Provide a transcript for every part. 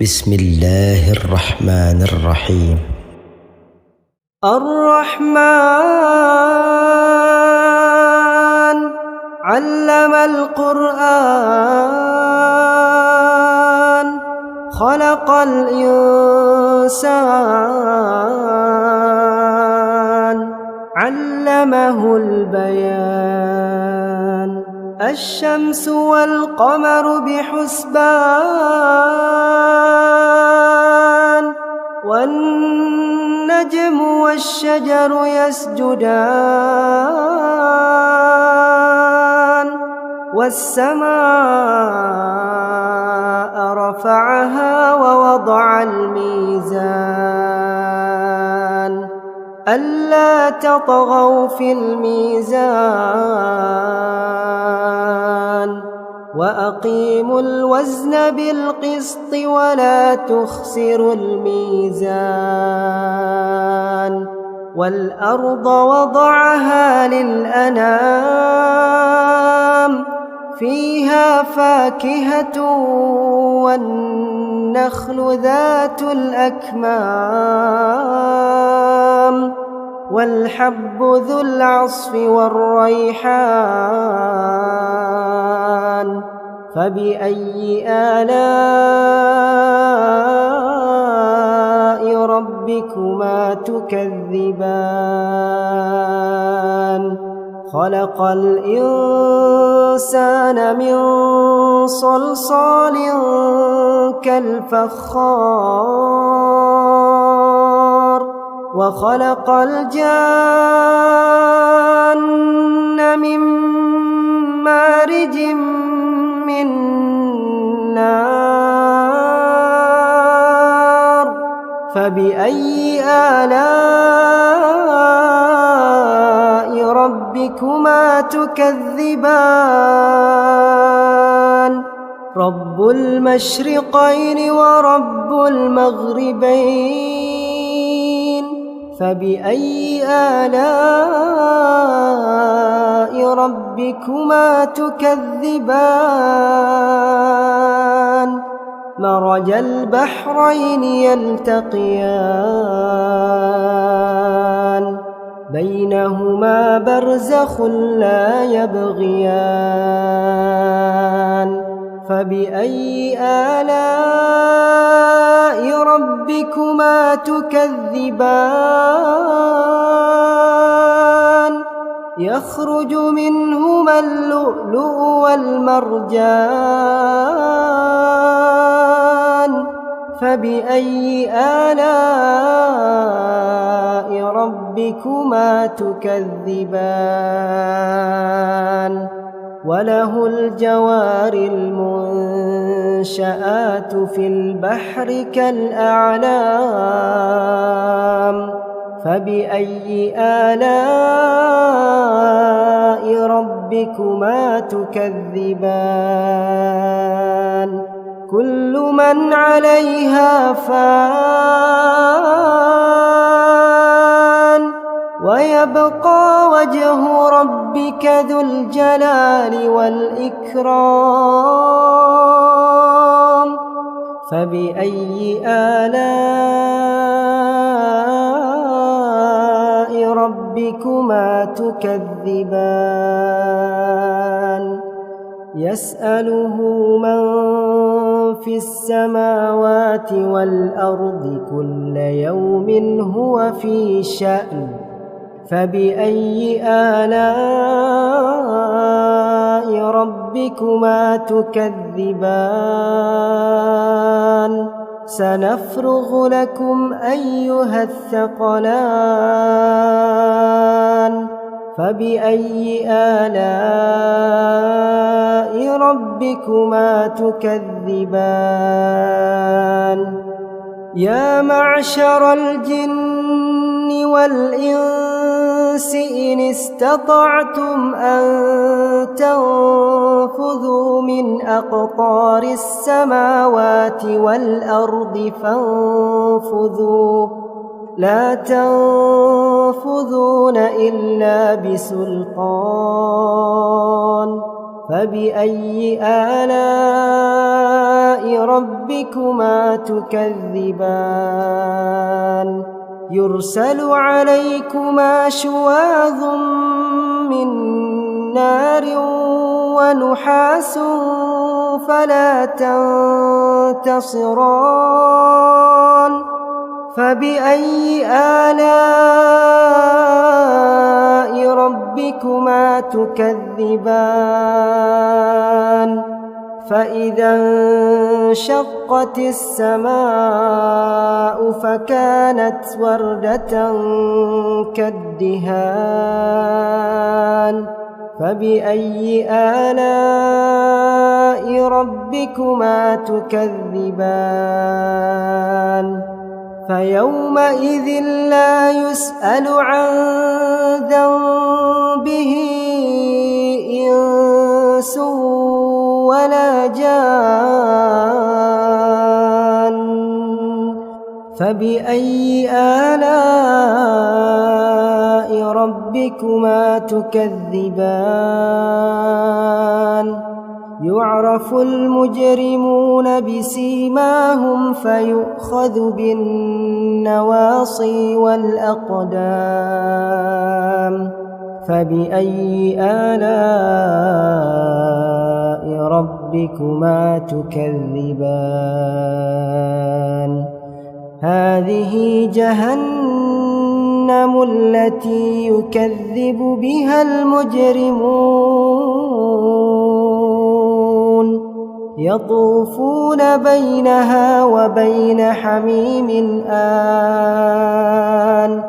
بسم الله الرحمن الرحيم. الرحمن علم القرآن خلق الإنسان علمه البيان الشمس والقمر بحسبان والنجم والشجر يسجدان والسماء رفعها ووضع الميزان ألا تطغوا في الميزان وأقيموا الوزن بالقسط ولا تخسروا الميزان والأرض وضعها للأنام فيها فاكهة والنخل ذات الأكمام والحب ذو العصف والريحان فبأي آلاء ربكما تكذبان خلق الإنسان من صلصال كالفخار وخلق الجان من مارج من نار فبأي آلاء ربكما تكذبان رب المشرقين ورب المغربين فبأي آلاء ربكما تكذبان مرج البحرين يلتقيان بينهما برزخ لا يبغيان فبأي آلاء ربكما تكذبان يخرج منهما اللؤلؤ والمرجان فبأي آلاء ربكما تكذبان وله الجوار المنشآت في البحر كالأعلام فبأي آلاء ربكما تكذبان كل من عليها فان ويبقى وجه ربك ذو الجلال والإكرام فبأي آلاء ربكما تكذبان يسأله من في السماوات والأرض كل يوم هو في شأن فبأي آلاء ربكما تكذبان سنفرغ لكم أيها الثقلان فبأي آلاء ربكما تكذبان يا معشر الجن والإنس إن استطعتم أن تنفذوا من أقطار السماوات والأرض فانفذوا لا تنفذون إلا بسلطان فبأي آلاء ربكما تكذبان يرسل عليكما شواظ من نار ونحاس فلا تنتصران فبأي آلاء ربكما تكذبان فإذا انشقت السماء فكانت وردة كالدهان فبأي آلاء ربكما تكذبان فيومئذ لا يسأل عن ذنبه إنس ولا جان فبأي آلاء ربكما تكذبان يعرف المجرمون بسيماهم فيؤخذ بالنواصي والأقدام فبأي آلاء ربكما تكذبان هذه جهنم التي يكذب بها المجرمون يطوفون بينها وبين حميم آن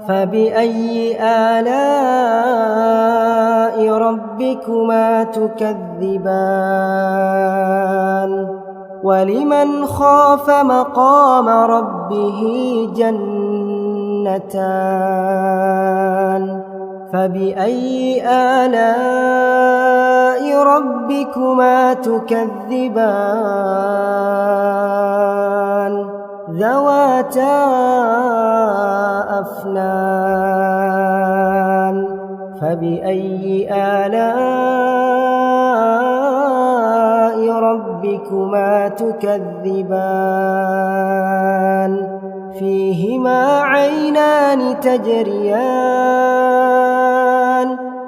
فبأي آلاء ربكما تكذبان ولمن خاف مقام ربه جنتان فبأي آلاء ربكما تكذبان ذواتا أفنان فبأي آلاء ربكما تكذبان فيهما عينان تجريان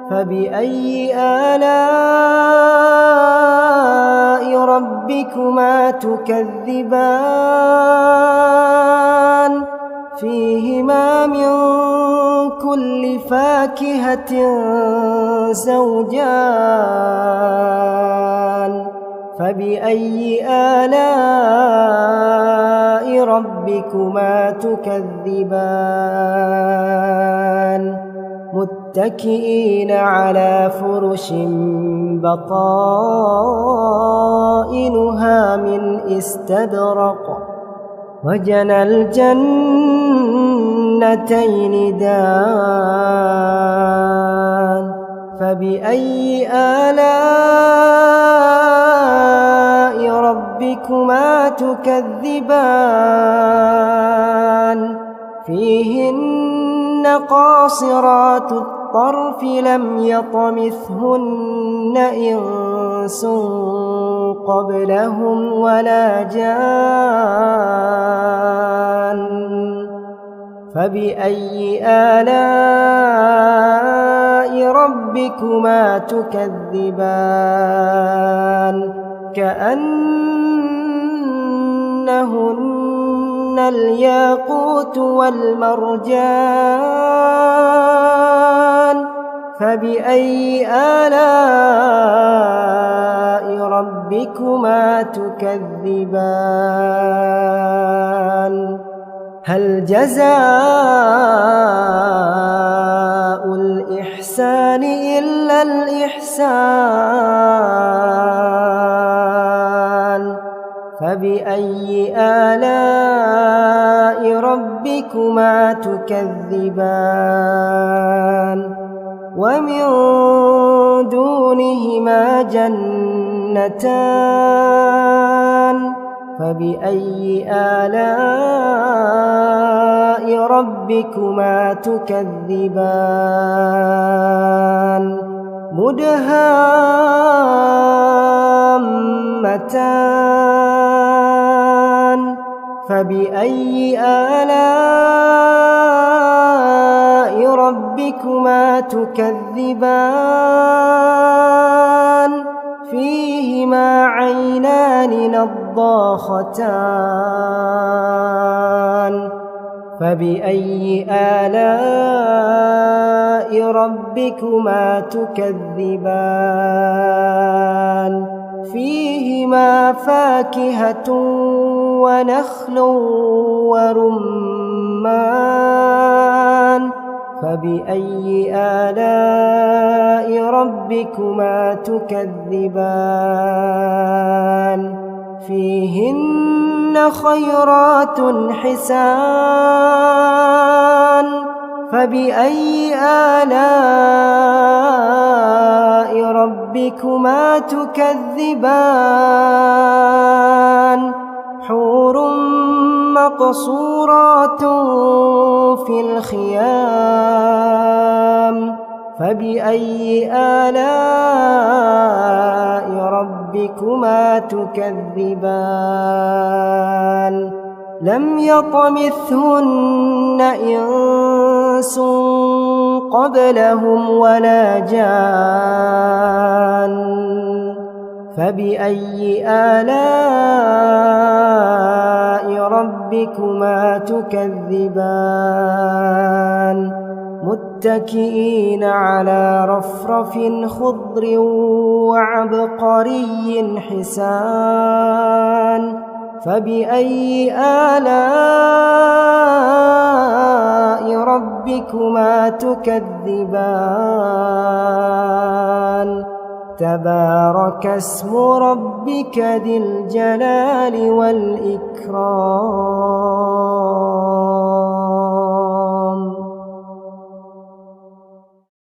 فبأي آلاء ربكما تكذبان فيهما من كل فاكهة زوجان فبأي آلاء ربكما تكذبان متكئين على فرش بطائنها من استبرق وجنى الجنتين دان فبأي آلاء ربكما تكذبان فيهن قاصرات الطرف لم يطمثهن إنس قبلهم ولا جان فبأي آلاء ربكما تكذبان كأنهن الياقوت والمرجان فبأي آلاء ربكما تكذبان هل جزاء الإحسان إلا الإحسان فبأي آلاء ربكما تكذبان ومن دونهما جنتان فبأي آلاء ربكما تكذبان مدهامتان فبأي آلاء ربكما تكذبان فيهما عينان نضاختان فبأي آلاء ربكما تكذبان فيهما فاكهة ونخل ورمان فبأي آلاء ربكما تكذبان فيهن خيرات حسان فبأي آلاء ربكما تكذبان حور مقصورات في الخيام فبأي آلاء ربكما تكذبان لم يطمثهن إنس قبلهم ولا جان فبأي آلاء ربكما تكذبان متكئين على رفرف خضر وعبقري حسان فبأي آلاء ربكما تكذبان تبارك اسم ربك ذي الجلال والإكرام